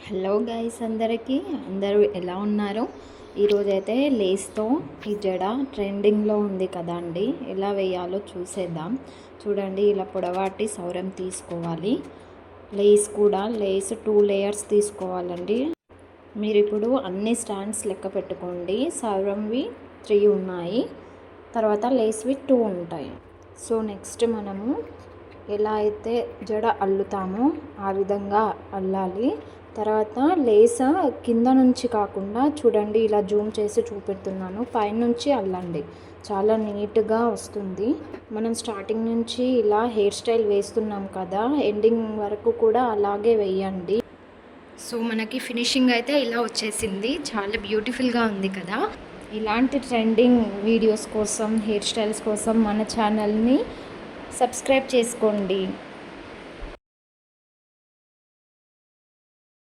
Hello guys, అందరూ ఎలా ఉన్నారు? ఈరోజైతే లేస్తో ఈ జడ ట్రెండింగ్లో ఉంది కదా అండి. ఎలా వేయాలో చూసేద్దాం. చూడండి, ఇలా పొడవాటి సౌరం తీసుకోవాలి. లేస్ 2 లేయర్స్ తీసుకోవాలండి. మీరు ఇప్పుడు అన్ని స్టాండ్స్ లెక్క పెట్టుకోండి. సౌరంవి 3 ఉన్నాయి, తర్వాత లేస్వి 2 ఉంటాయి. సో నెక్స్ట్ మనము ఎలా అయితే జడ అల్లుతామో ఆ విధంగా అల్లాలి. తర్వాత లేస కింద నుంచి కాకుండా చూడండి, ఇలా జూమ్ చేసి చూపెడుతున్నాను, పైనుంచి అల్లండి. చాలా నీట్గా వస్తుంది. మనం స్టార్టింగ్ నుంచి ఇలా హెయిర్ స్టైల్ వేస్తున్నాం కదా, ఎండింగ్ వరకు కూడా అలాగే వేయండి. సో మనకి ఫినిషింగ్ అయితే ఇలా వచ్చేసింది. చాలా బ్యూటిఫుల్గా ఉంది కదా. ఇలాంటి ట్రెండింగ్ వీడియోస్ కోసం, హెయిర్ స్టైల్స్ కోసం మన ఛానల్ని సబ్స్క్రైబ్ చేసుకోండి.